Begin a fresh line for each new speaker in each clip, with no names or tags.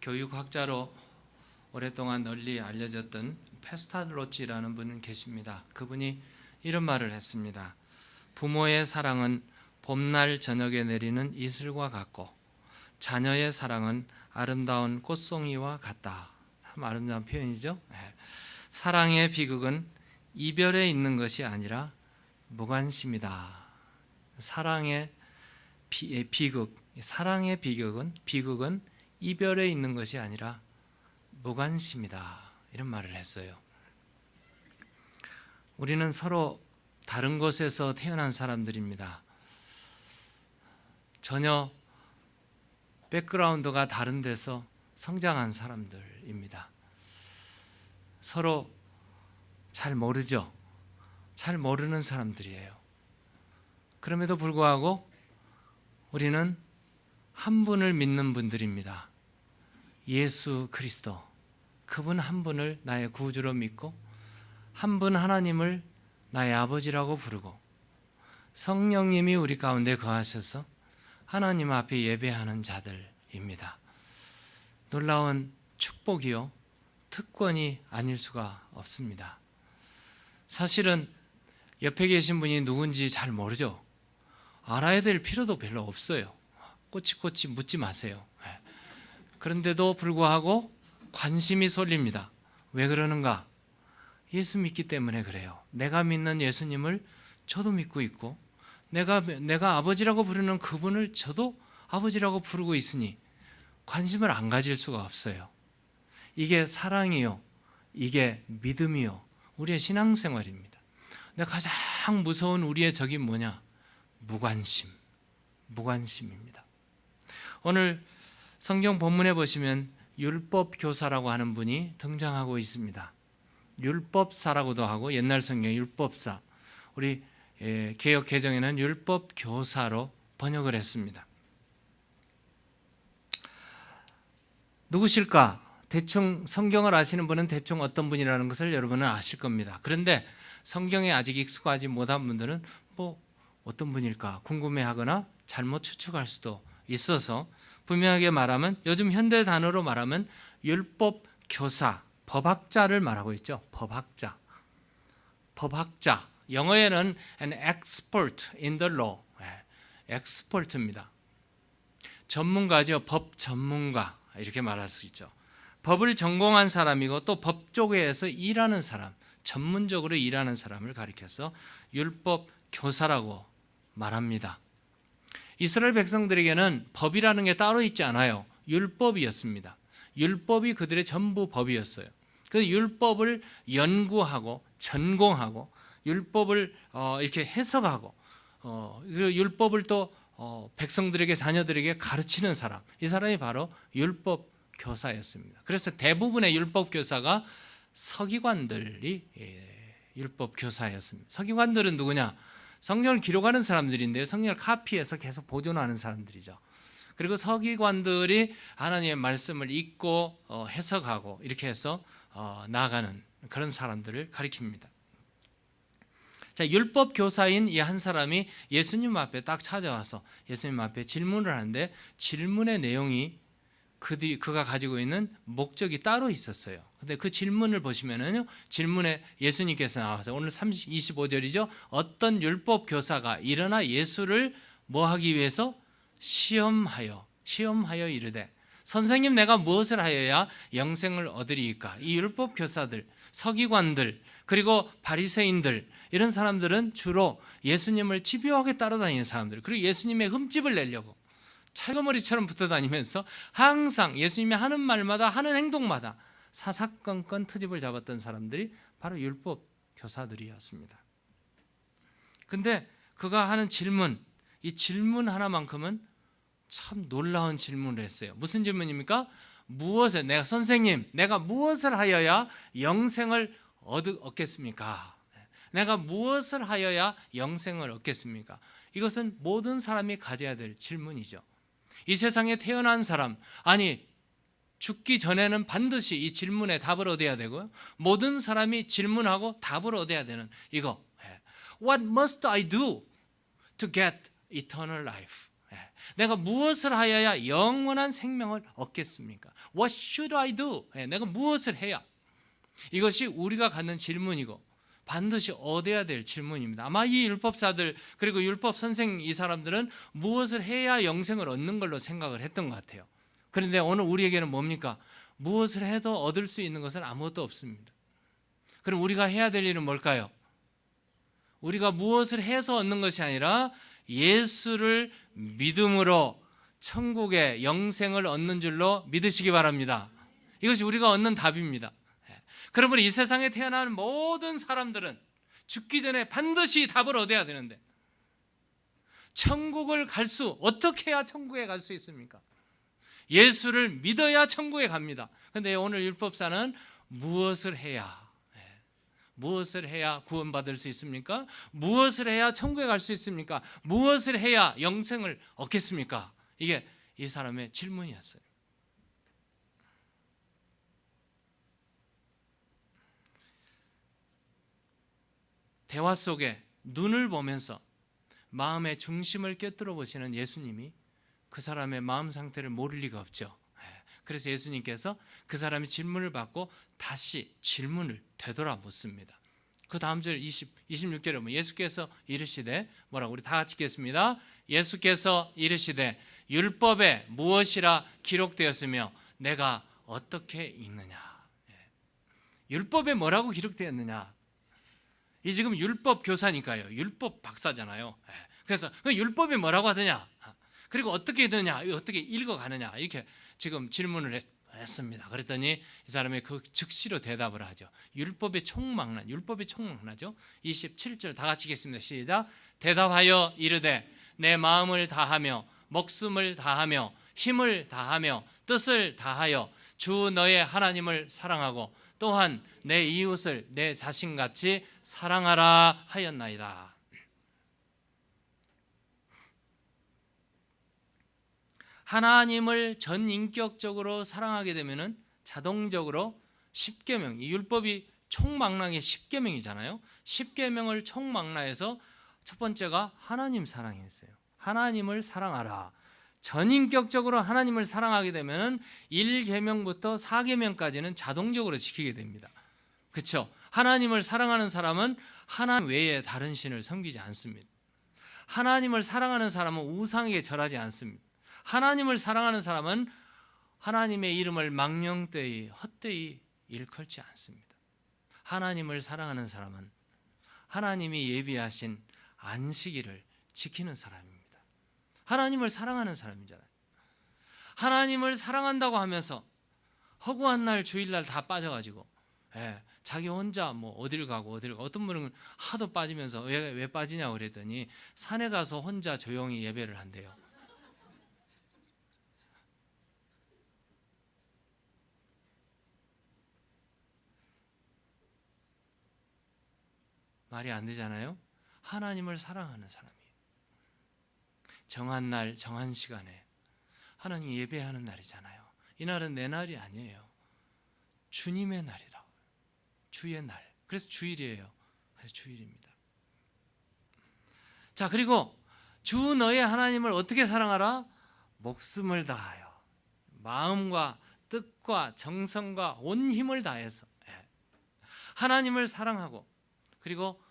교육학자로 오랫동안 널리 알려졌던 페스탈로치라는 분은 계십니다. 그분이 이런 말을 했습니다. 부모의 사랑은 봄날 저녁에 내리는 이슬과 같고 자녀의 사랑은 아름다운 꽃송이와 같다. 참 아름다운 표현이죠. 사랑의 비극은 이별에 있는 것이 아니라 무관심이다. 사랑의 비극은 이별에 있는 것이 아니라 무관심이다. 이런 말을 했어요. 우리는 서로 다른 곳에서 태어난 사람들입니다. 전혀 백그라운드가 다른 데서 성장한 사람들입니다. 서로 잘 모르죠. 잘 모르는 사람들이에요. 그럼에도 불구하고 우리는 한 분을 믿는 분들입니다. 예수 그리스도, 그분 한 분을 나의 구주로 믿고 한 분 하나님을 나의 아버지라고 부르고 성령님이 우리 가운데 거하셔서 하나님 앞에 예배하는 자들입니다. 놀라운 축복이요, 특권이 아닐 수가 없습니다. 사실은 옆에 계신 분이 누군지 잘 모르죠. 알아야 될 필요도 별로 없어요. 꼬치꼬치 묻지 마세요. 그런데도 불구하고 관심이 쏠립니다. 왜 그러는가? 예수 믿기 때문에 그래요. 내가 믿는 예수님을 저도 믿고 있고 내가 아버지라고 부르는 그분을 저도 아버지라고 부르고 있으니 관심을 안 가질 수가 없어요. 이게 사랑이요, 이게 믿음이요, 우리의 신앙생활입니다. 근데 가장 무서운 우리의 적이 뭐냐? 무관심입니다. 오늘 성경 본문에 보시면 율법교사라고 하는 분이 등장하고 있습니다. 율법사라고도 하고 옛날 성경 율법사, 우리 개역 개정에는 율법교사로 번역을 했습니다. 누구실까? 대충 성경을 아시는 분은 대충 어떤 분이라는 것을 여러분은 아실 겁니다. 그런데 성경에 아직 익숙하지 못한 분들은 어떤 분일까 궁금해하거나 잘못 추측할 수도 있어서 분명하게 말하면, 요즘 현대 단어로 말하면 율법교사, 법학자를 말하고 있죠. 법학자. 영어에는 an expert in the law, expert입니다. 전문가죠. 법 전문가, 이렇게 말할 수 있죠. 법을 전공한 사람이고 또 법 쪽에서 일하는 사람, 전문적으로 일하는 사람을 가리켜서 율법교사라고 말합니다. 이스라엘 백성들에게는 법이라는 게 따로 있지 않아요. 율법이었습니다. 율법이 그들의 전부 법이었어요. 그래서 율법을 연구하고 전공하고 율법을 이렇게 해석하고 그리고 율법을 또 백성들에게, 자녀들에게 가르치는 사람, 이 사람이 바로 율법교사였습니다. 그래서 대부분의 율법교사가 서기관들이 율법교사였습니다. 서기관들은 누구냐? 성경을 기록하는 사람들인데요, 성경을 카피해서 계속 보존하는 사람들이죠. 그리고 서기관들이 하나님의 말씀을 읽고 해석하고 이렇게 해서 나아가는 그런 사람들을 가리킵니다. 자, 율법 교사인 이 한 사람이 예수님 앞에 딱 찾아와서 예수님 앞에 질문을 하는데, 질문의 내용이 그가 가지고 있는 목적이 따로 있었어요. 근데 그 질문을 보시면은요, 질문에 예수님께서 나와서, 오늘 25절이죠. 어떤 율법 교사가 일어나 예수를 뭐 하기 위해서? 시험하여 이르되, 선생님, 내가 무엇을 하여야 영생을 얻으리이까? 이 율법 교사들, 서기관들, 그리고 바리새인들, 이런 사람들은 주로 예수님을 집요하게 따라다니는 사람들, 그리고 예수님의 흠집을 내려고 찰거머리처럼 붙어다니면서 항상 예수님이 하는 말마다, 하는 행동마다 사사건건 트집을 잡았던 사람들이 바로 율법 교사들이었습니다. 근데 그가 하는 질문, 이 질문 하나만큼은 참 놀라운 질문을 했어요. 무슨 질문입니까? 선생님, 내가 무엇을 하여야 영생을 얻겠습니까? 내가 무엇을 하여야 영생을 얻겠습니까? 이것은 모든 사람이 가져야 될 질문이죠. 이 세상에 태어난 사람, 죽기 전에는 반드시 이 질문에 답을 얻어야 되고요, 모든 사람이 질문하고 답을 얻어야 되는 이거, What must I do to get eternal life? 내가 무엇을 하여야 영원한 생명을 얻겠습니까? What should I do? 내가 무엇을 해야? 이것이 우리가 갖는 질문이고 반드시 얻어야 될 질문입니다. 아마 이 율법사들 그리고 율법 선생 이 사람들은 무엇을 해야 영생을 얻는 걸로 생각을 했던 것 같아요. 그런데 오늘 우리에게는 뭡니까? 무엇을 해도 얻을 수 있는 것은 아무것도 없습니다. 그럼 우리가 해야 될 일은 뭘까요? 우리가 무엇을 해서 얻는 것이 아니라 예수를 믿음으로 천국의 영생을 얻는 줄로 믿으시기 바랍니다. 이것이 우리가 얻는 답입니다. 그러므로 이 세상에 태어나는 모든 사람들은 죽기 전에 반드시 답을 얻어야 되는데 천국을 어떻게 해야 천국에 갈 수 있습니까? 예수를 믿어야 천국에 갑니다. 그런데 오늘 율법사는 무엇을 해야 구원받을 수 있습니까? 무엇을 해야 천국에 갈 수 있습니까? 무엇을 해야 영생을 얻겠습니까? 이게 이 사람의 질문이었어요. 대화 속에 눈을 보면서 마음의 중심을 꿰뚫어 보시는 예수님이 그 사람의 마음 상태를 모를 리가 없죠. 그래서 예수님께서 그 사람이 질문을 받고 다시 질문을 되돌아 묻습니다. 그 다음 절 26절에 보면 예수께서 이르시되 뭐라고 우리 다 같이 읽겠습니다. 예수께서 이르시되 율법에 무엇이라 기록되었으며 내가 어떻게 읽느냐. 율법에 뭐라고 기록되었느냐. 이 지금 율법 교사니까요. 율법 박사잖아요. 그래서 율법이 뭐라고 하느냐, 그리고 어떻게 되느냐, 어떻게 읽어가느냐 이렇게 지금 질문을 했습니다. 그랬더니 이 사람이 그 즉시로 대답을 하죠. 율법이 총망라죠. 27절 다 같이 읽겠습니다. 시작. 대답하여 이르되 내 마음을 다하며 목숨을 다하며 힘을 다하며 뜻을 다하여 주 너의 하나님을 사랑하고 또한 내 이웃을 내 자신같이 사랑하라 하였나이다. 하나님을 전인격적으로 사랑하게 되면 자동적으로 10계명, 이 율법이 총망라의 10계명이잖아요. 10계명을 총망라해서 첫 번째가 하나님 사랑이었어요. 하나님을 사랑하라. 전인격적으로 하나님을 사랑하게 되면 1계명부터 4계명까지는 자동적으로 지키게 됩니다. 그렇죠? 하나님을 사랑하는 사람은 하나님 외에 다른 신을 섬기지 않습니다. 하나님을 사랑하는 사람은 우상에게 절하지 않습니다. 하나님을 사랑하는 사람은 하나님의 이름을 망령되이 헛되이 일컬지 않습니다. 하나님을 사랑하는 사람은 하나님이 예비하신 안식일을 지키는 사람입니다. 하나님을 사랑하는 사람이잖아요. 하나님을 사랑한다고 하면서 허구한 날 주일날 다 빠져가지고 자기 혼자 뭐 어딜 가고 어떤 분은 하도 빠지면서 왜 빠지냐고 그랬더니 산에 가서 혼자 조용히 예배를 한대요. 말이 안 되잖아요. 하나님을 사랑하는 사람이에요. 정한 날 정한 시간에 하나님 예배하는 날이잖아요. 이 날은 내 날이 아니에요. 주님의 날이라. 주의 날. 그래서 주일이에요. 그래서 주일입니다. 자, 그리고 주 너의 하나님을 어떻게 사랑하라? 목숨을 다하여 마음과 뜻과 정성과 온 힘을 다해서 하나님을 사랑하고 그리고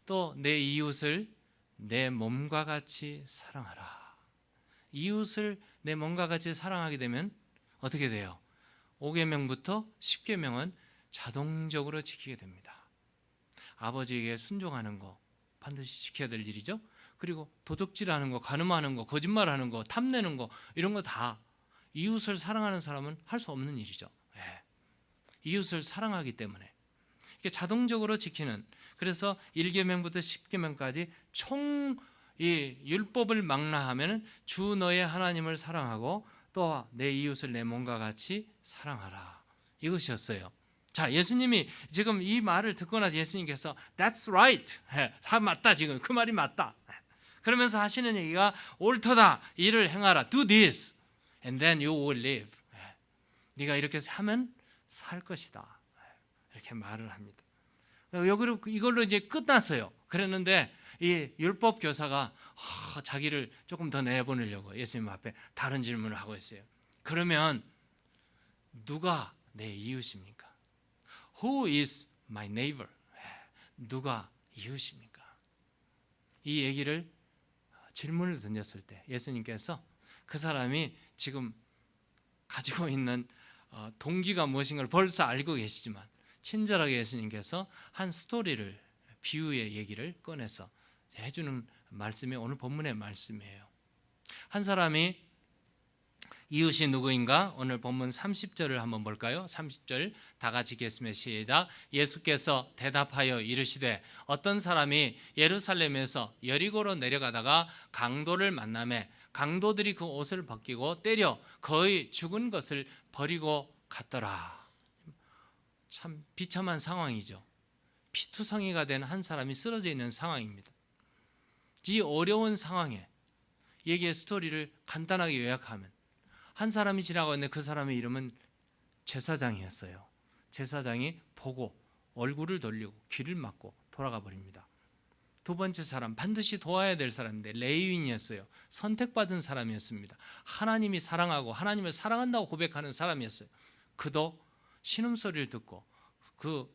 또 내 이웃을 내 몸과 같이 사랑하라. 이웃을 내 몸과 같이 사랑하게 되면 어떻게 돼요? 5계명부터 10계명은 자동적으로 지키게 됩니다. 아버지에게 순종하는 거 반드시 지켜야 될 일이죠. 그리고 도둑질하는 거, 간음하는 거, 거짓말하는 거, 탐내는 거 이런 거 다 이웃을 사랑하는 사람은 할 수 없는 일이죠. 이웃을 사랑하기 때문에 이게 자동적으로 지키는. 그래서 1계명부터 10계명까지 총 이 율법을 망라하면 주 너의 하나님을 사랑하고 또 내 이웃을 내 몸과 같이 사랑하라. 이것이었어요. 자, 예수님이 지금 이 말을 듣고 나서 예수님께서 That's right. 다 맞다. 지금 그 말이 맞다. 그러면서 하시는 얘기가 옳도다. 이를 행하라. Do this and then you will live. 네가 이렇게 하면 살 것이다. 이렇게 말을 합니다. 이걸로 이제 끝났어요. 그랬는데 이 율법 교사가 자기를 조금 더 내보내려고 예수님 앞에 다른 질문을 하고 있어요. 그러면 누가 내 이웃입니까? Who is my neighbor? 누가 이웃입니까? 이 얘기를 질문을 던졌을 때 예수님께서 그 사람이 지금 가지고 있는 동기가 무엇인가를 벌써 알고 계시지만 친절하게 예수님께서 한 스토리를, 비유의 얘기를 꺼내서 해주는 말씀이 오늘 본문의 말씀이에요. 한 사람이 이웃이 누구인가? 오늘 본문 30절을 한번 볼까요? 30절 다 같이 읽겠습니다. 시작. 예수께서 대답하여 이르시되 어떤 사람이 예루살렘에서 여리고로 내려가다가 강도를 만나매 강도들이 그 옷을 벗기고 때려 거의 죽은 것을 버리고 갔더라. 참 비참한 상황이죠. 피투성이가 된 한 사람이 쓰러져 있는 상황입니다. 이 어려운 상황에 얘기의 스토리를 간단하게 요약하면 한 사람이 지나가고 있는데 그 사람의 이름은 제사장이었어요. 제사장이 보고 얼굴을 돌리고 귀를 막고 돌아가 버립니다. 두 번째 사람, 반드시 도와야 될 사람인데 레위인이었어요. 선택받은 사람이었습니다. 하나님이 사랑하고 하나님을 사랑한다고 고백하는 사람이었어요. 그도 신음소리를 듣고 그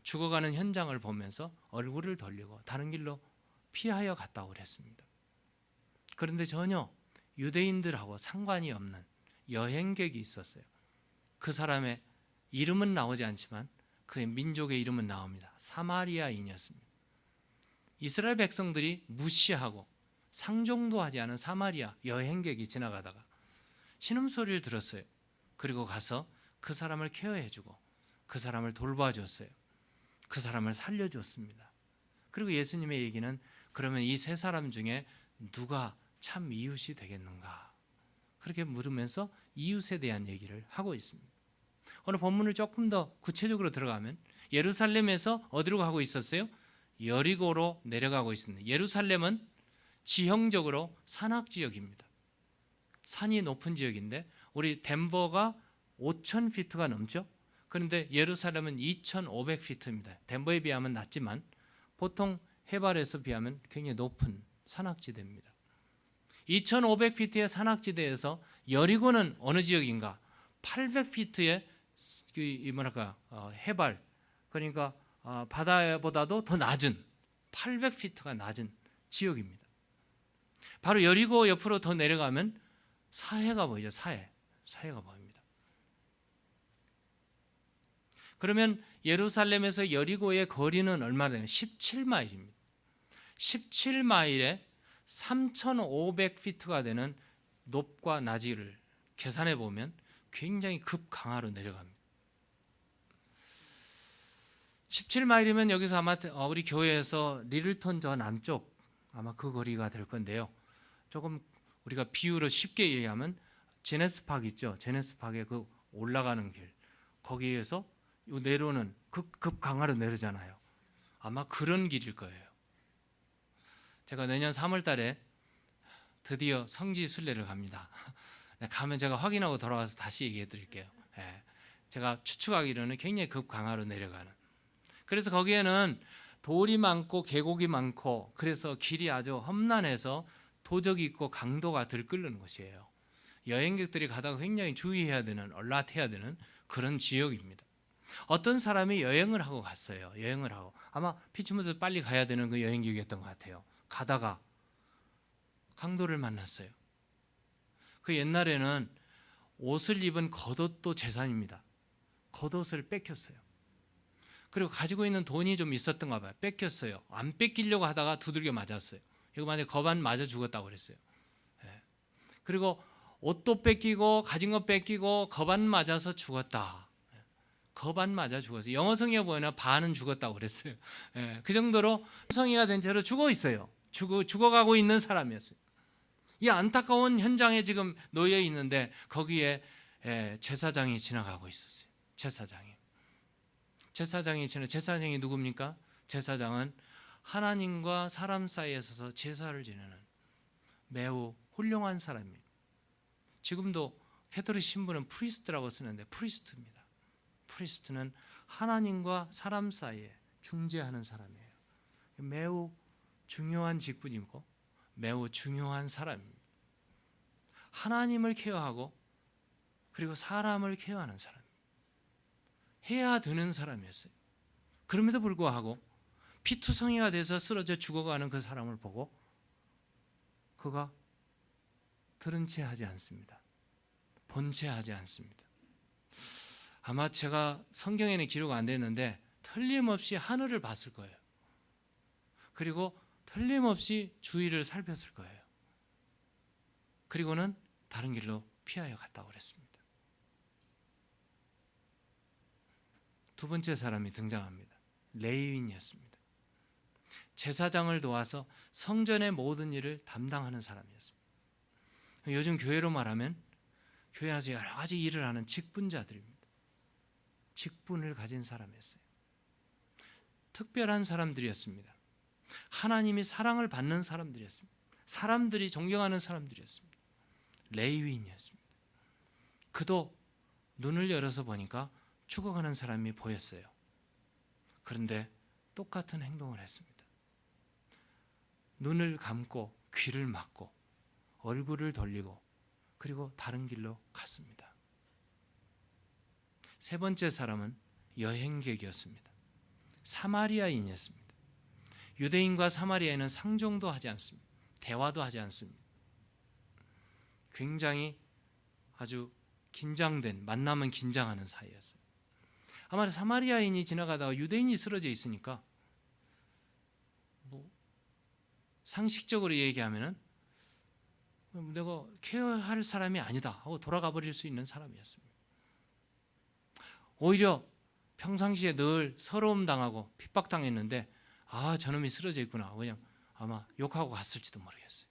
죽어가는 현장을 보면서 얼굴을 돌리고 다른 길로 피하여 갔다고 그랬습니다. 그런데 전혀 유대인들하고 상관이 없는 여행객이 있었어요. 그 사람의 이름은 나오지 않지만 그의 민족의 이름은 나옵니다. 사마리아인이었습니다. 이스라엘 백성들이 무시하고 상종도 하지 않은 사마리아 여행객이 지나가다가 신음소리를 들었어요. 그리고 가서 그 사람을 케어해주고 그 사람을 돌봐줬어요. 그 사람을 살려줬습니다. 그리고 예수님의 얘기는 그러면 이 세 사람 중에 누가 참 이웃이 되겠는가? 그렇게 물으면서 이웃에 대한 얘기를 하고 있습니다. 오늘 본문을 조금 더 구체적으로 들어가면 예루살렘에서 어디로 가고 있었어요? 여리고로 내려가고 있습니다. 예루살렘은 지형적으로 산악지역입니다. 산이 높은 지역인데 우리 덴버가 5,000피트가 넘죠. 그런데 예루살렘은 2,500피트입니다. 덴버에 비하면 낮지만 보통 해발에서 비하면 굉장히 높은 산악지대입니다. 2,500피트의 산악지대에서 여리고는 어느 지역인가? 800피트의 해발, 그러니까 바다보다도 더 낮은 800피트가 낮은 지역입니다. 바로 여리고 옆으로 더 내려가면 사해가 보이죠. 사해가 보입니다. 그러면 예루살렘에서 여리고의 거리는 얼마나 되나요? 17마일입니다. 17마일에 3,500피트가 되는 높과 낮이를 계산해 보면 굉장히 급강하로 내려갑니다. 17마일이면 여기서 아마 우리 교회에서 리틀턴 저 남쪽 아마 그 거리가 될 건데요. 조금 우리가 비유로 쉽게 얘기하면 제네스팍 있죠. 제네스팍에 그 올라가는 길, 거기에서 내려오는 급강하로 내려잖아요. 아마 그런 길일 거예요. 제가 내년 3월 달에 드디어 성지 순례를 갑니다. 가면 제가 확인하고 돌아와서 다시 얘기해 드릴게요. 제가 추측하기로는 굉장히 급강하로 내려가는. 그래서 거기에는 돌이 많고 계곡이 많고 그래서 길이 아주 험난해서 도적이 있고 강도가 들끓는 곳이에요. 여행객들이 가다가 굉장히 주의해야 되는, 얼라트해야 되는 그런 지역입니다. 어떤 사람이 여행을 하고 갔어요. 여행을 하고 아마 피츠무드 빨리 가야 되는 그 여행객이었던 것 같아요. 가다가 강도를 만났어요. 그 옛날에는 옷을 입은 겉옷도 재산입니다. 겉옷을 뺏겼어요. 그리고 가지고 있는 돈이 좀 있었던가 봐요. 뺏겼어요. 안 뺏기려고 하다가 두들겨 맞았어요. 이거 만약에 거반 맞아 죽었다고 그랬어요. 그리고 옷도 뺏기고 가진 거 뺏기고 거반 맞아서 죽었다. 거반 맞아 죽었어요. 영어 성경에 보면 반은 죽었다고 그랬어요. 그 정도로 성의가 된 채로 죽어 있어요. 죽어가고 있는 사람이었어요. 이 안타까운 현장에 지금 놓여 있는데 거기에 제사장이 지나가고 있었어요. 제사장이 누굽니까? 제사장은 하나님과 사람 사이에 서서 제사를 지내는 매우 훌륭한 사람입니다. 지금도 캐톨릭 신부는 프리스트라고 쓰는데 프리스트입니다. 프리스트는 하나님과 사람 사이에 중재하는 사람이에요. 매우 중요한 직분이고 매우 중요한 사람입니다. 하나님을 케어하고 그리고 사람을 케어하는 사람, 해야 되는 사람이었어요. 그럼에도 불구하고 피투성이가 돼서 쓰러져 죽어가는 그 사람을 보고 그가 들은 채 하지 않습니다. 본 채 하지 않습니다. 아마 제가 성경에는 기록 안 됐는데 틀림없이 하늘을 봤을 거예요. 그리고 틀림없이 주위를 살폈을 거예요. 그리고는 다른 길로 피하여 갔다고 그랬습니다. 두 번째 사람이 등장합니다. 레위인이었습니다. 제사장을 도와서 성전의 모든 일을 담당하는 사람이었습니다. 요즘 교회로 말하면 교회 안에서 여러 가지 일을 하는 직분자들입니다. 직분을 가진 사람이었어요. 특별한 사람들이었습니다. 하나님이 사랑을 받는 사람들이었습니다. 사람들이 존경하는 사람들이었습니다. 레위인이었습니다. 그도 눈을 열어서 보니까 죽어가는 사람이 보였어요. 그런데 똑같은 행동을 했습니다. 눈을 감고 귀를 막고 얼굴을 돌리고 그리고 다른 길로 갔습니다. 세 번째 사람은 여행객이었습니다. 사마리아인이었습니다. 유대인과 사마리아인은 상종도 하지 않습니다. 대화도 하지 않습니다. 굉장히 아주 긴장된, 만나면 긴장하는 사이였어요. 아마 사마리아인이 지나가다가 유대인이 쓰러져 있으니까 상식적으로 얘기하면은 내가 케어할 사람이 아니다 하고 돌아가 버릴 수 있는 사람이었습니다. 오히려 평상시에 늘 서러움 당하고 핍박당했는데 저놈이 쓰러져 있구나 그냥 아마 욕하고 갔을지도 모르겠어요.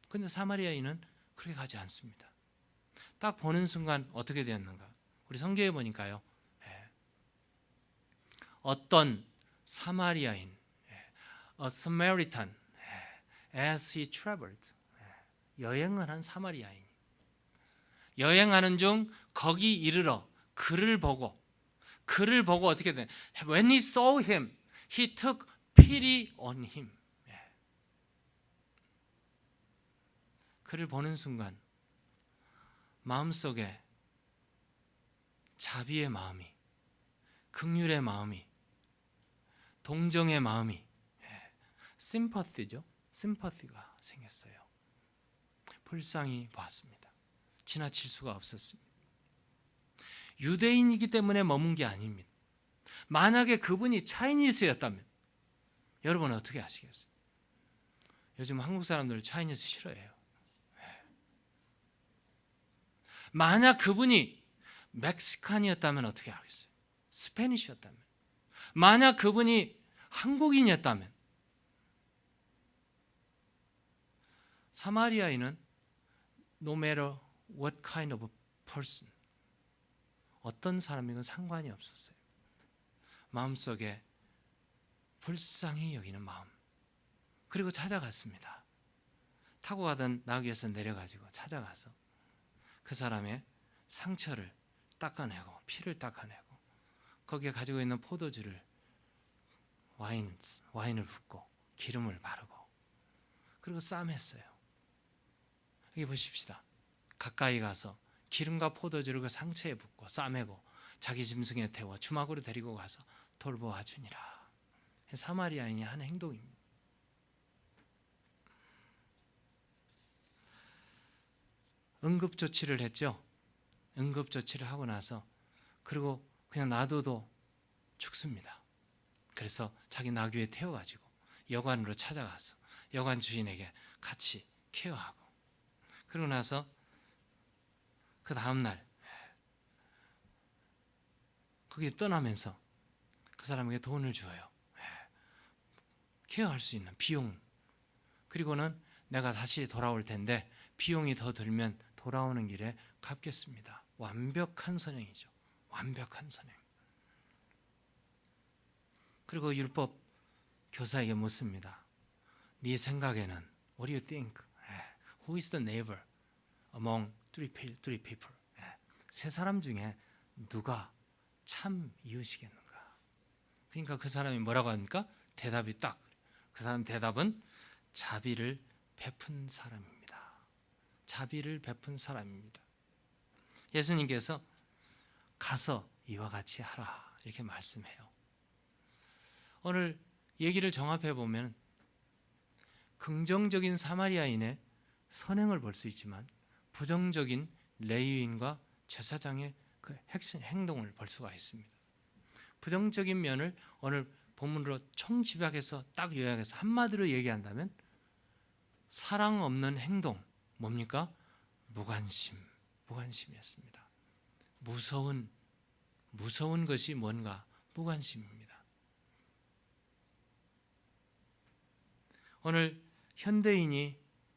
그런데 사마리아인은 그렇게 가지 않습니다. 딱 보는 순간 어떻게 되었는가? 우리 성경에 보니까요. 어떤 사마리아인, a Samaritan, as he traveled, 여행을 한 사마리아인. 여행하는 중 거기 이르러 그를 보고 어떻게 돼? When he saw him, he took pity on him. 그를 보는 순간 마음속에 자비의 마음이, 긍휼의 마음이, 동정의 마음이, 심퍼티죠. 심퍼티가 생겼어요. 불쌍히 보았습니다. 지나칠 수가 없었습니다. 유대인이기 때문에 머문 게 아닙니다. 만약에 그분이 차이니스였다면 여러분은 어떻게 하시겠어요? 요즘 한국 사람들 차이니스 싫어해요. 만약 그분이 멕시칸이었다면 어떻게 하겠어요? 스페니쉬였다면, 만약 그분이 한국인이었다면, 사마리아인은 no matter what kind of person, 어떤 사람이건 상관이 없었어요. 마음속에 불쌍히 여기는 마음. 그리고 찾아갔습니다. 타고 가던 나귀에서 내려가지고 찾아가서 그 사람의 상처를 닦아내고 피를 닦아내고 거기에 가지고 있는 포도주를 와인을 붓고 기름을 바르고 그리고 쌈했어요. 여기 보십시다. 가까이 가서 기름과 포도주를 그 상처에 붓고 싸매고 자기 짐승에 태워 주막으로 데리고 가서 돌보아 주니라. 사마리아인이 한 행동입니다. 응급조치를 했죠. 응급조치를 하고 나서 그리고 그냥 놔둬도 죽습니다. 그래서 자기 나귀에 태워가지고 여관으로 찾아가서 여관 주인에게 같이 케어하고 그러고 나서 그 다음날 거기 떠나면서 그 사람에게 돈을 줘요. 케어할 수 있는 비용. 그리고는 내가 다시 돌아올 텐데 비용이 더 들면 돌아오는 길에 갚겠습니다. 완벽한 선행이죠. 완벽한 선행. 그리고 율법 교사에게 묻습니다. 네 생각에는 What do you think? Who is the neighbor among three people? 세 사람 중에 누가 참 이웃이겠는가? 그러니까 그 사람이 뭐라고 합니까? 대답이 딱. 그 사람 대답은 자비를 베푼 사람입니다. 자비를 베푼 사람입니다. 예수님께서 가서 이와 같이 하라 이렇게 말씀해요. 오늘 얘기를 종합해 보면 긍정적인 사마리아인의 선행을 볼 수 있지만 부정적인 레위인과 제사장의 그 핵심 행동을 볼 수가 있습니다. 부정적인 면을 오늘 본문으로 총집약해서 딱 요약해서 한마디로 얘기한다면 사랑 없는 행동 뭡니까? 무관심이었습니다. 무서운 것이 뭔가? 무관심입니다. 오늘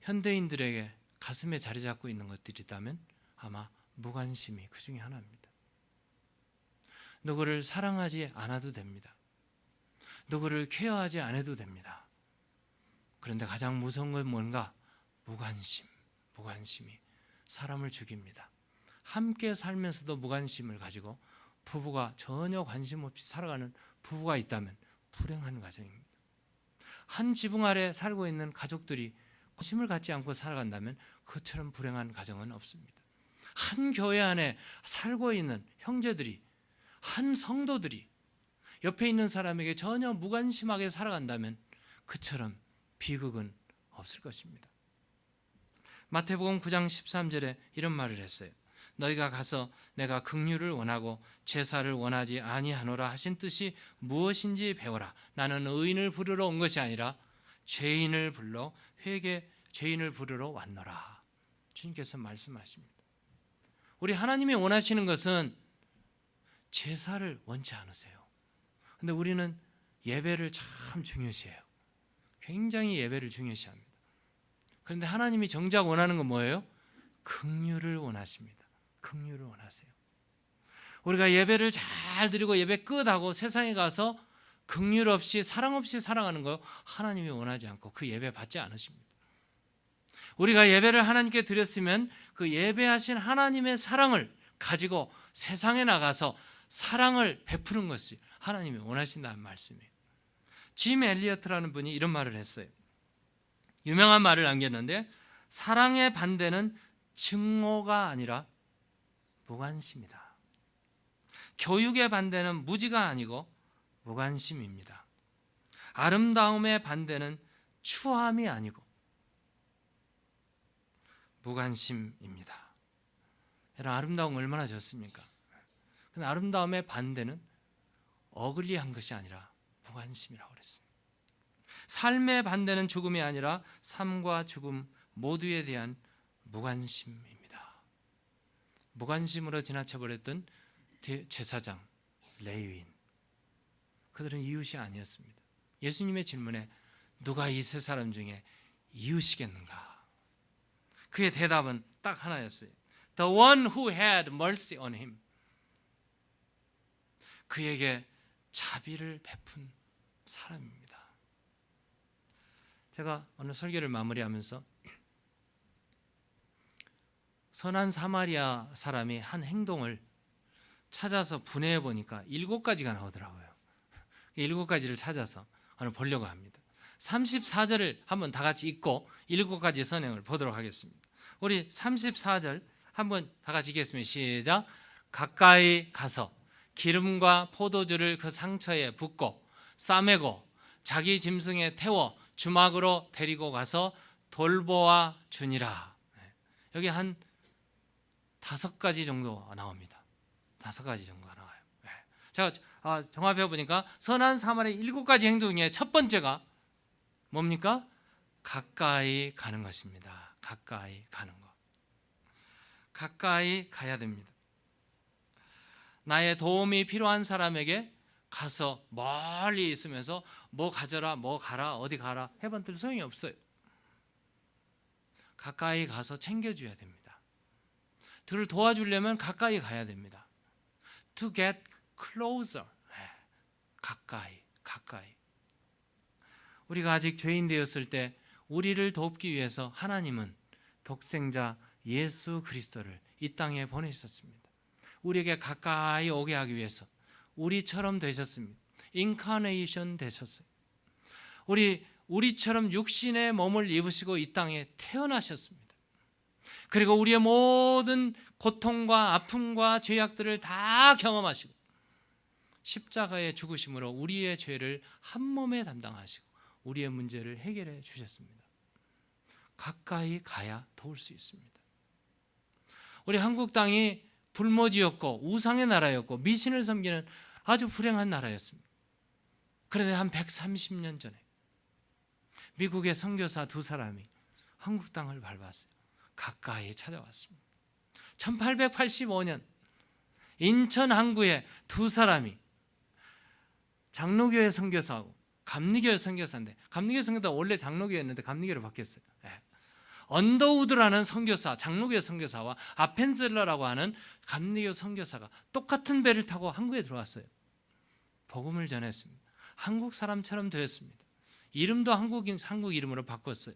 현대인들에게 가슴에 자리 잡고 있는 것들이 있다면 아마 무관심이 그 중에 하나입니다. 누구를 사랑하지 않아도 됩니다. 누구를 케어하지 않아도 됩니다. 그런데 가장 무서운 건 뭔가? 무관심이 사람을 죽입니다. 함께 살면서도 무관심을 가지고 부부가 전혀 관심 없이 살아가는 부부가 있다면 불행한 가정입니다. 한 지붕 아래 살고 있는 가족들이 관심을 갖지 않고 살아간다면 그처럼 불행한 가정은 없습니다. 한 교회 안에 살고 있는 형제들이, 한 성도들이 옆에 있는 사람에게 전혀 무관심하게 살아간다면 그처럼 비극은 없을 것입니다. 마태복음 9장 13절에 이런 말을 했어요. 너희가 가서 내가 긍휼을 원하고 제사를 원하지 아니하노라 하신 뜻이 무엇인지 배워라. 나는 의인을 부르러 온 것이 아니라 죄인을 부르러 왔노라. 주님께서 말씀하십니다. 우리 하나님이 원하시는 것은 제사를 원치 않으세요. 근데 우리는 예배를 참 중요시해요. 굉장히 예배를 중요시합니다. 그런데 하나님이 정작 원하는 건 뭐예요? 긍휼을 원하십니다. 긍휼을 원하세요. 우리가 예배를 잘 드리고 예배 끝하고 세상에 가서 긍휼 없이 사랑 없이 살아가는 거 하나님이 원하지 않고 그 예배 받지 않으십니다. 우리가 예배를 하나님께 드렸으면 그 예배하신 하나님의 사랑을 가지고 세상에 나가서 사랑을 베푸는 것이 하나님이 원하신다는 말씀이에요. 짐 엘리어트라는 분이 이런 말을 했어요. 유명한 말을 남겼는데 사랑의 반대는 증오가 아니라 무관심이다. 교육의 반대는 무지가 아니고 무관심입니다. 아름다움의 반대는 추함이 아니고 무관심입니다. 여러분, 아름다움 얼마나 좋습니까? 근데 아름다움의 반대는 어글리한 것이 아니라 무관심이라고 그랬습니다. 삶의 반대는 죽음이 아니라 삶과 죽음 모두에 대한 무관심입니다. 무관심으로 지나쳐버렸던 제사장, 레위인, 그들은 이웃이 아니었습니다. 예수님의 질문에 누가 이 세 사람 중에 이웃이겠는가? 그의 대답은 딱 하나였어요. The one who had mercy on him. 그에게 자비를 베푼 사람입니다. 제가 오늘 설교를 마무리하면서 선한 사마리아 사람이 한 행동을 찾아서 분해해 보니까 7가지가 나오더라고요. 7가지를 찾아서 오늘 보려고 합니다. 34절을 한번 다 같이 읽고 7가지 선행을 보도록 하겠습니다. 우리 34절 한번 다 같이 읽겠습니다. 시작. 가까이 가서 기름과 포도주를 그 상처에 붓고 싸매고 자기 짐승에 태워 주막으로 데리고 가서 돌보아 주니라. 여기 한 5가지 정도 나옵니다. 5가지 정도가 나와요. 제가 종합해 보니까 선한 사마리아 7가지 행동 중에 첫 번째가 뭡니까? 가까이 가는 것입니다. 가까이 가는 것. 가까이 가야 됩니다. 나의 도움이 필요한 사람에게 가서 멀리 있으면서 뭐 가져라, 뭐 가라, 어디 가라 해봤더니 소용이 없어요. 가까이 가서 챙겨줘야 됩니다. 그를 도와주려면 가까이 가야 됩니다. To get closer. 가까이. 우리가 아직 죄인 되었을 때 우리를 돕기 위해서 하나님은 독생자 예수 그리스도를 이 땅에 보내셨습니다. 우리에게 가까이 오게 하기 우리처럼 되셨습니다. 인카네이션 되셨어요. 우리처럼 육신의 몸을 입으시고 이 땅에 태어나셨습니다. 그리고 우리의 모든 고통과 아픔과 죄악들을 다 경험하시고 십자가의 죽으심으로 우리의 죄를 한 몸에 담당하시고 우리의 문제를 해결해 주셨습니다. 가까이 가야 도울 수 있습니다. 우리 한국 땅이 불모지였고 우상의 나라였고 미신을 섬기는 아주 불행한 나라였습니다. 그런데 한 130년 전에 미국의 선교사 두 사람이 한국 땅을 밟았어요. 가까이 찾아왔습니다. 1885년 인천 항구에 두 사람이 장로교회 선교사하고 감리교회 선교사인데, 감리교회 선교사가 원래 장로교회였는데 감리교회로 바뀌었어요. 언더우드라는 선교사, 장로교회 선교사와 아펜젤러라고 하는 감리교 선교사가 똑같은 배를 타고 한국에 들어왔어요. 복음을 전했습니다. 한국 사람처럼 되었습니다. 이름도 한국 이름으로 바꿨어요.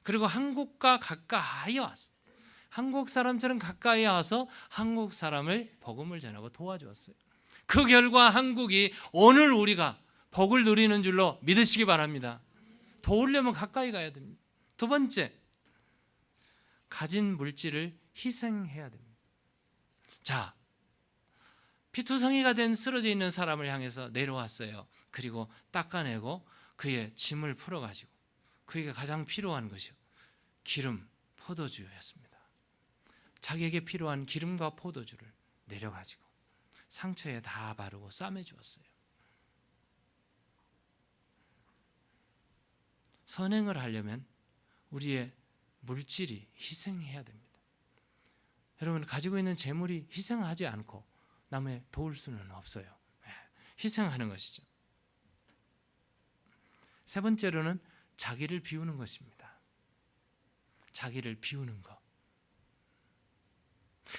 그리고 한국과 가까이 왔어요. 한국 사람처럼 가까이 와서 한국 사람을 복음을 전하고 도와주었어요. 그 결과 한국이 오늘 우리가 복을 누리는 줄로 믿으시기 바랍니다. 도우려면 가까이 가야 됩니다. 두 번째, 가진 물질을 희생해야 됩니다. 자, 피투성이가 된 쓰러져 있는 사람을 향해서 내려왔어요. 그리고 닦아내고 그의 짐을 풀어가지고 그에게 가장 필요한 것이요, 기름, 포도주였습니다. 자기에게 필요한 기름과 포도주를 내려가지고 상처에 다 바르고 싸매 주었어요. 선행을 하려면 우리의 물질이 희생해야 됩니다. 여러분, 가지고 있는 재물이 희생하지 않고 남을 도울 수는 없어요. 희생하는 것이죠. 세 번째로는 자기를 비우는 것입니다. 자기를 비우는 것.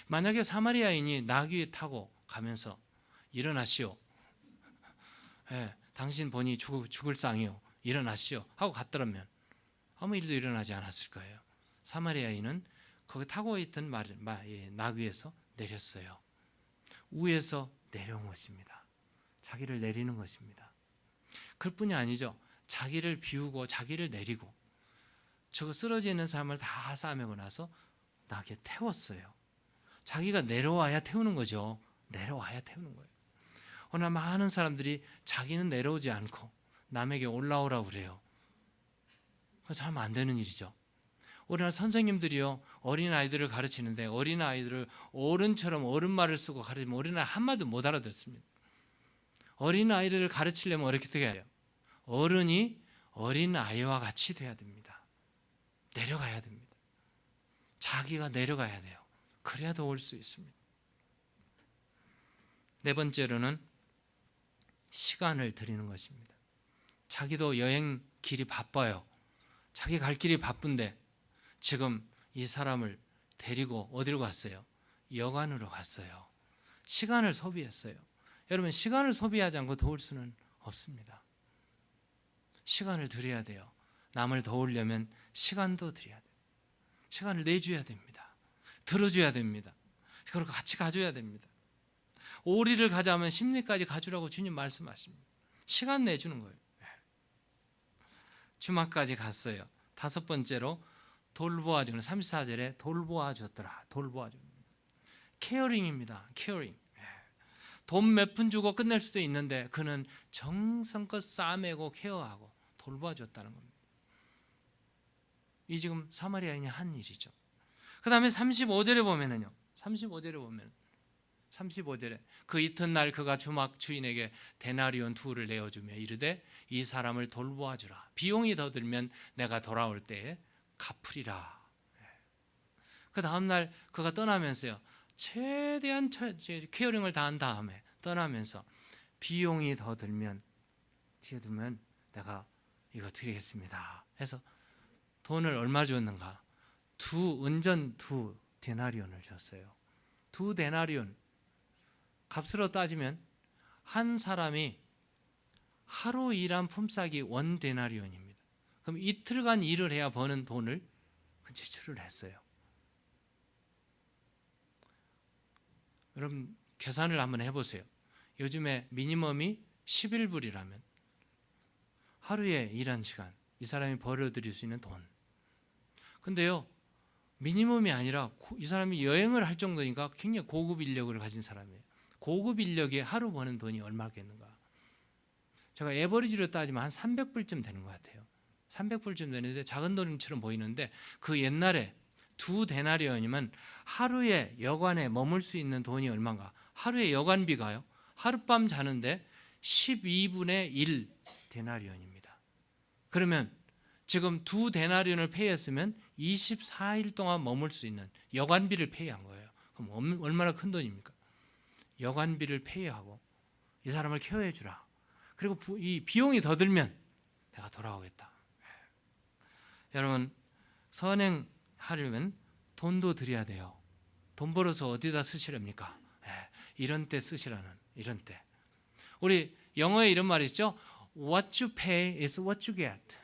만약에 사마리아인이 나귀에 타고 가면서 일어나시오, 당신 본이 죽을 상이요, 일어나시오 하고 갔더라면 아무 일도 일어나지 않았을 거예요. 사마리아인은 거기 타고 있던 나귀에서 내렸어요. 위에서 내려온 것입니다. 자기를 내리는 것입니다. 그뿐이 아니죠. 자기를 비우고 자기를 내리고 저 쓰러져 있는 사람을 다 싸매고 나서 나귀에 태웠어요. 자기가 내려와야 태우는 거죠. 내려와야 태우는 거예요. 오늘 많은 사람들이 자기는 내려오지 않고 남에게 올라오라고 그래요. 그래서 하면 안 되는 일이죠. 우리나라 선생님들이요, 어린아이들을 가르치는데 어린아이들을 어른처럼 어른 말을 쓰고 가르치면 어린아이 한마디도 못 알아듣습니다. 어린아이들을 가르치려면 어떻게 해야 해요? 어른이 어린아이와 같이 돼야 됩니다. 내려가야 됩니다. 자기가 내려가야 돼요. 그래야 더 올 수 있습니다. 네 번째로는 시간을 드리는 것입니다. 자기도 여행 길이 바빠요. 자기 갈 길이 바쁜데 지금 이 사람을 데리고 어디로 갔어요? 여관으로 갔어요. 시간을 소비했어요. 여러분, 시간을 소비하지 않고 도울 수는 없습니다. 시간을 드려야 돼요. 남을 도우려면 시간도 드려야 돼요. 시간을 내줘야 됩니다. 들어줘야 됩니다. 그리고 같이 가줘야 됩니다. 오리를 가자면 심리까지 가주라고 주님 말씀하십니다. 시간 내주는 거예요. 주막까지 갔어요. 다섯 번째로 돌보아주는, 34절에 돌보아줬더라. 돌보아줍니다. 케어링입니다. 케어링. 돈 몇 푼 주고 끝낼 수도 있는데 그는 정성껏 싸매고 케어하고 돌보아줬다는 겁니다. 이 지금 사마리아인이 한 일이죠. 그 다음에 35절에 보면은요, 35절에 그 이튿날 그가 주막 주인에게 데나리온 2를 내어주며 이르되 이 사람을 돌보아주라. 비용이 더 들면 내가 돌아올 때에 갚으리라. 그 다음날 그가 떠나면서요, 최대한 케어링을 다한 다음에 떠나면서 비용이 더 들면 내가 이거 드리겠습니다 해서 돈을 얼마 줬는가? 은전 2 데나리온을 줬어요. 2 데나리온, 값으로 따지면 한 사람이 하루 일한 품삯이 1 데나리온입니다. 그럼 이틀간 일을 해야 버는 돈을 지출을 했어요. 여러분, 계산을 한번 해보세요. 요즘에 미니멈이 11불이라면 하루에 일한 시간 이 사람이 벌어들일 수 있는 돈. 근데요, 미니멈이 아니라 이 사람이 여행을 할 정도니까 굉장히 고급 인력을 가진 사람이에요. 고급 인력에 하루 버는 돈이 얼마겠는가? 제가 에버리지로 따지면 한 300불쯤 되는 것 같아요. 300불쯤 되는데 작은 돈처럼 보이는데 그 옛날에 2데나리온이면 하루에 여관에 머물 수 있는 돈이 얼마인가? 하루에 여관비가요, 하룻밤 자는데 12분의 1 데나리온입니다. 그러면 지금 2데나리온을 페이했으면 24일 동안 머물 수 있는 여관비를 페이한 거예요. 그럼 얼마나 큰 돈입니까? 여관비를 페이하고 이 사람을 케어해 주라. 그리고 이 비용이 더 들면 내가 돌아오겠다. 여러분, 선행하려면 돈도 드려야 돼요. 돈 벌어서 어디다 쓰시렵니까? 이런 때 쓰시라는, 이런 때. 우리 영어에 이런 말이 있죠. What you pay is what you get.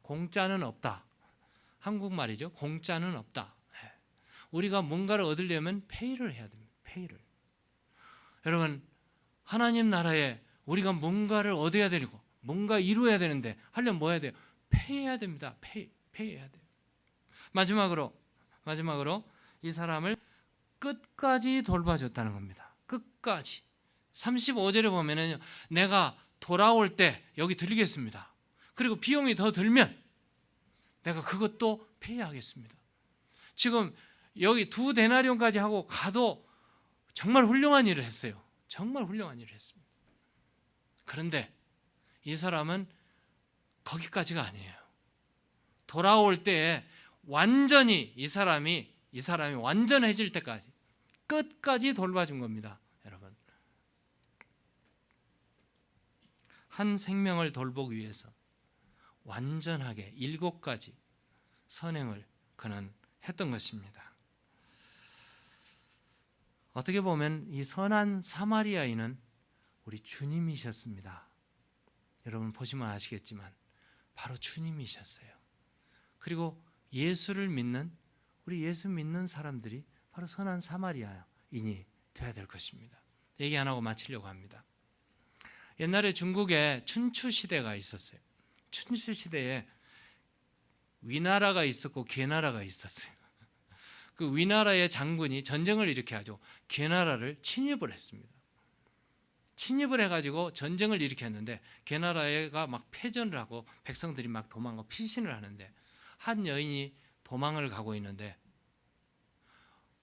공짜는 없다. 한국말이죠. 공짜는 없다. 우리가 뭔가를 얻으려면 페이를 해야 됩니다. 페이를. 여러분, 하나님 나라에 우리가 뭔가를 얻어야 되고 뭔가 이루어야 되는데 하려면 뭐 해야 돼요? 페이해야 됩니다. 페이해야 돼요. 마지막으로 이 사람을 끝까지 돌봐줬다는 겁니다. 끝까지. 35절에 보면은 내가 돌아올 때 여기 들리겠습니다. 그리고 비용이 더 들면 내가 그것도 페이하겠습니다. 지금 여기 2데나리온까지 하고 가도 정말 훌륭한 일을 했어요. 정말 훌륭한 일을 했습니다. 그런데 이 사람은 거기까지가 아니에요. 돌아올 때에 완전히 이 사람이 완전해질 때까지 끝까지 돌봐준 겁니다. 여러분, 한 생명을 돌보기 위해서 완전하게 7가지 선행을 그는 했던 것입니다. 어떻게 보면 이 선한 사마리아인은 우리 주님이셨습니다. 여러분 보시면 아시겠지만 바로 주님이셨어요. 그리고 예수를 믿는, 우리 예수 믿는 사람들이 바로 선한 사마리아인이 되어야 될 것입니다. 얘기 안 하고 마치려고 합니다. 옛날에 중국에 춘추 시대가 있었어요. 춘추 시대에 위나라가 있었고 개나라가 있었어요. 그 위나라의 장군이 전쟁을 일으켜가지고 개나라를 침입을 했습니다. 침입을 해가지고 전쟁을 일으켰는데 개나라가 막 패전을 하고 백성들이 막 도망가고 피신을 하는데 한 여인이 도망을 가고 있는데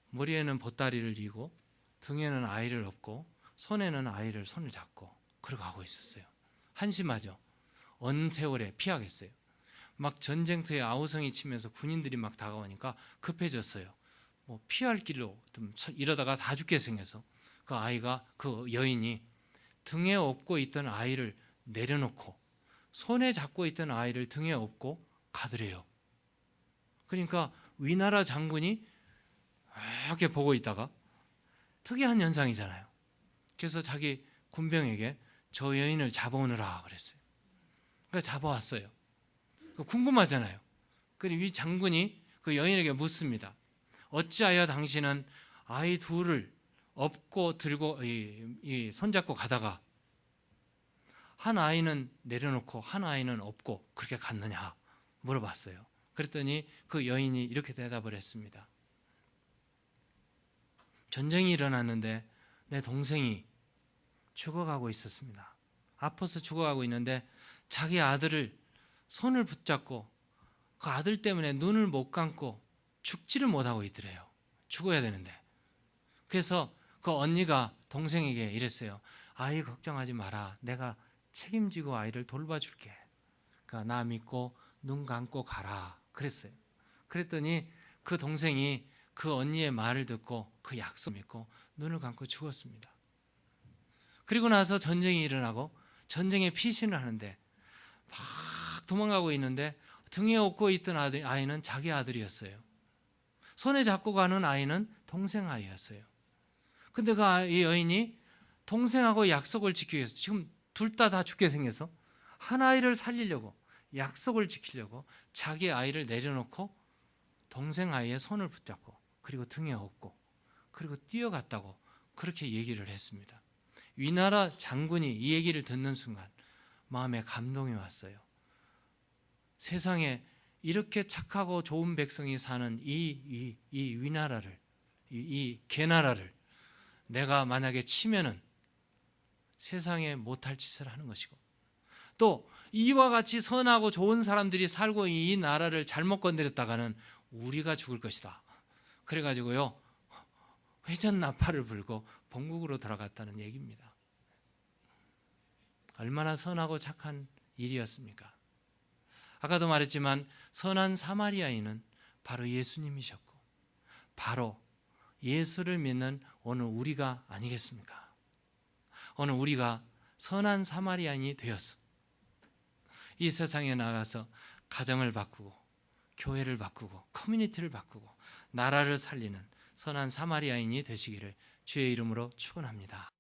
머리에는 보따리를 이고 등에는 아이를 업고 손에는 아이를 손을 잡고 그러고 가고 있었어요. 한심하죠. 언 세월에 피하겠어요. 막 전쟁터에 아우성이 치면서 군인들이 막 다가오니까 급해졌어요. 뭐 피할 길로 좀 이러다가 다 죽게 생겨서 그 여인이 등에 업고 있던 아이를 내려놓고 손에 잡고 있던 아이를 등에 업고 가더래요. 그러니까 위나라 장군이 이렇게 보고 있다가 특이한 현상이잖아요. 그래서 자기 군병에게 저 여인을 잡아오느라 그랬어요. 그러니까 잡아왔어요. 궁금하잖아요. 그리고 이 장군이 그 여인에게 묻습니다. 어찌하여 당신은 아이 둘을 업고 들고 손잡고 가다가 한 아이는 내려놓고 한 아이는 업고 그렇게 갔느냐 물어봤어요. 그랬더니 그 여인이 이렇게 대답을 했습니다. 전쟁이 일어났는데 내 동생이 죽어가고 있었습니다. 아파서 죽어가고 있는데 자기 아들을 손을 붙잡고 그 아들 때문에 눈을 못 감고 죽지를 못하고 있더래요. 죽어야 되는데. 그래서 그 언니가 동생에게 이랬어요. 아이 걱정하지 마라. 내가 책임지고 아이를 돌봐줄게. 그러니까 나 믿고 눈 감고 가라. 그랬어요. 그랬더니 그 동생이 그 언니의 말을 듣고 그 약속 믿고 눈을 감고 죽었습니다. 그리고 나서 전쟁이 일어나고 전쟁에 피신을 하는데 막 도망가고 있는데 등에 업고 있던 아이는 자기 아들이었어요. 손에 잡고 가는 아이는 동생 아이였어요. 근데 이 여인이 동생하고 약속을 지키기 위해서 지금 둘 다 죽게 생겨서 한 아이를 살리려고 약속을 지키려고 자기 아이를 내려놓고 동생 아이의 손을 붙잡고 그리고 등에 업고 그리고 뛰어갔다고 그렇게 얘기를 했습니다. 위나라 장군이 이 얘기를 듣는 순간 마음에 감동이 왔어요. 세상에 이렇게 착하고 좋은 백성이 사는 이 위나라를, 이 개나라를 내가 만약에 치면은 세상에 못할 짓을 하는 것이고, 또 이와 같이 선하고 좋은 사람들이 살고 이 나라를 잘못 건드렸다가는 우리가 죽을 것이다. 그래가지고요, 회전나팔을 불고 본국으로 돌아갔다는 얘기입니다. 얼마나 선하고 착한 일이었습니까? 아까도 말했지만 선한 사마리아인은 바로 예수님이셨고, 바로 예수를 믿는 오늘 우리가 아니겠습니까? 오늘 우리가 선한 사마리아인이 되었어. 이 세상에 나가서 가정을 바꾸고, 교회를 바꾸고, 커뮤니티를 바꾸고, 나라를 살리는 선한 사마리아인이 되시기를 주의 이름으로 축원합니다.